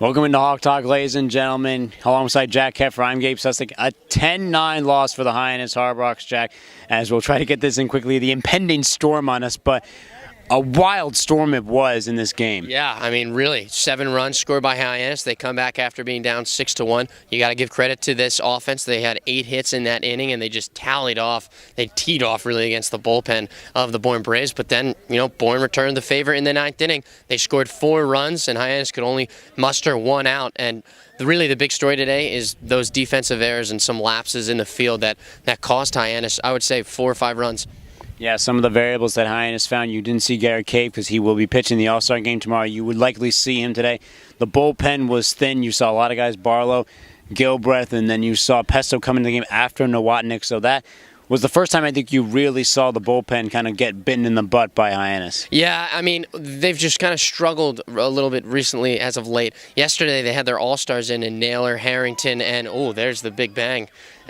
Welcome into Hawk Talk, ladies and gentlemen. Alongside Jack Keffer, I'm Gabe Sustick. A 10-9 loss for the Hyannis Hard Rocks, Jack, as we'll try to get this in quickly. The impending storm on us, but a wild storm it was in this game. Yeah, I mean, really, 7 runs scored by Hyannis. They come back after being down 6-1. You got to give credit to this offense. They had 8 hits in that inning, and they just tallied off. They teed off really against the bullpen of the Bourne Braves. But then, Bourne returned the favor in the 9th inning. They scored 4 runs, and Hyannis could only muster 1 out. And really, the big story today is those defensive errors and some lapses in the field that cost Hyannis, I would say, 4 or 5 runs. Yeah, some of the variables that Hyannis found, you didn't see Gabe because he will be pitching the All-Star game tomorrow. You would likely see him today. The bullpen was thin. You saw a lot of guys, Barlow, Gilbreth, and then you saw Pesto come into the game after Nowotnik. So that was the first time I think you really saw the bullpen kind of get bitten in the butt by Hyannis. Yeah, I mean, they've just kind of struggled a little bit recently as of late. Yesterday they had their All-Stars in Naylor, Harrington, and, there's the big bang.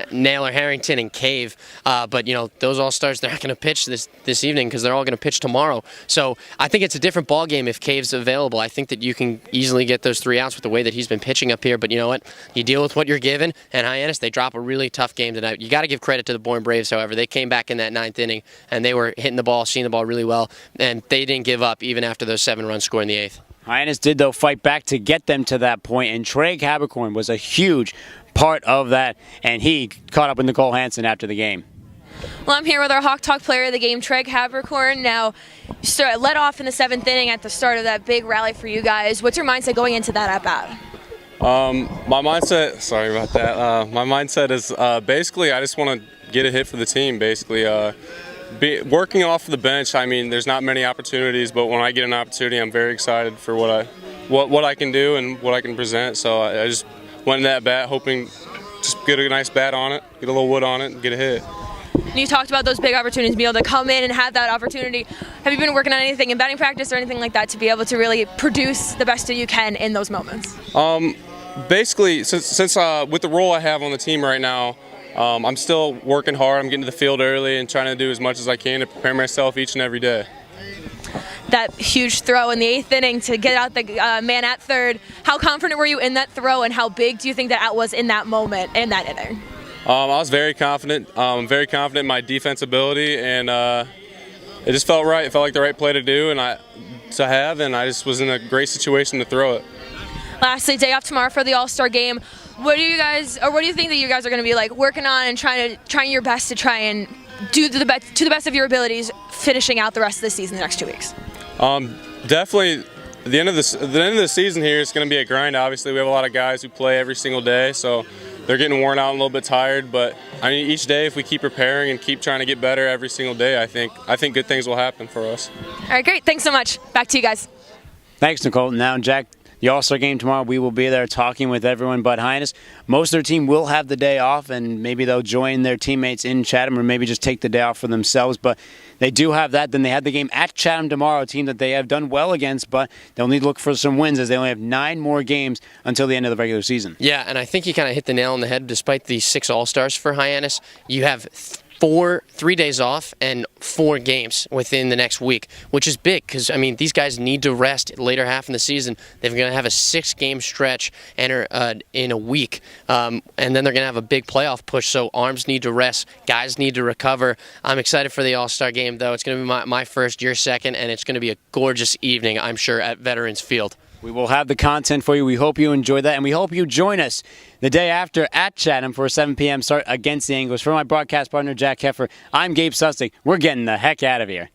Naylor, Harrington, and Cave. But, those All-Stars, they're not going to pitch this evening because they're all going to pitch tomorrow. So I think it's a different ballgame if Cave's available. I think that you can easily get those 3 outs with the way that he's been pitching up here. But you know what? You deal with what you're given. And Hyannis, they drop a really tough game tonight. You got to give credit to the Bourne Braves, however. They came back in that 9th inning, and they were hitting the ball, seeing the ball really well. And they didn't give up even after those 7 runs scored in the 8th. Hyannis did, though, fight back to get them to that point, and Treg Haberkorn was a huge part of that, and he caught up with Nicole Hansen after the game. Well, I'm here with our Hawk Talk player of the game, Treg Haberkorn. Now, you led off in the 7th inning at the start of that big rally for you guys. What's your mindset going into that at-bat? My mindset, sorry about that. My mindset is basically I just want to get a hit for the team, basically. Working off the bench, I mean, there's not many opportunities, but when I get an opportunity, I'm very excited for what I can do and what I can present. So I just went in that bat hoping just get a nice bat on it, get a little wood on it, and get a hit. You talked about those big opportunities, be able to come in and have that opportunity. Have you been working on anything in batting practice or anything like that to be able to really produce the best that you can in those moments? Basically, since with the role I have on the team right now, I'm still working hard. I'm getting to the field early and trying to do as much as I can to prepare myself each and every day. That huge throw in the 8th inning to get out the man at third. How confident were you in that throw, and how big do you think that was in that moment, in that inning? I was very confident. Very confident in my defense ability, and it just felt right. It felt like the right play to do, and I just was in a great situation to throw it. Lastly, day off tomorrow for the All-Star game. What do you think that you guys are going to be like working on and trying your best to try and do to the best of your abilities, finishing out the rest of the season the next 2 weeks? Definitely, the end of the season here is going to be a grind. Obviously, we have a lot of guys who play every single day, so they're getting worn out and a little bit tired. But I mean, each day, if we keep preparing and keep trying to get better every single day, I think good things will happen for us. All right, great. Thanks so much. Back to you guys. Thanks, Nicole. Now, Jack, the All-Star game tomorrow, we will be there talking with everyone but Hyannis. Most of their team will have the day off, and maybe they'll join their teammates in Chatham or maybe just take the day off for themselves. But they do have that. Then they have the game at Chatham tomorrow, a team that they have done well against, but they'll need to look for some wins as they only have 9 more games until the end of the regular season. Yeah, and I think you kind of hit the nail on the head. Despite the 6 All-Stars for Hyannis, you have 3 days off and 4 games within the next week, which is big because, I mean, these guys need to rest later half in the season. They're going to have a 6-game stretch in a week, and then they're going to have a big playoff push, so arms need to rest, guys need to recover. I'm excited for the All-Star game, though. It's going to be my first, your second, and it's going to be a gorgeous evening, I'm sure, at Veterans Field. We will have the content for you. We hope you enjoy that, and we hope you join us the day after at Chatham for a 7 p.m. start against the Anglos. For my broadcast partner, Jack Keffer, I'm Gabe Sustick. We're getting the heck out of here.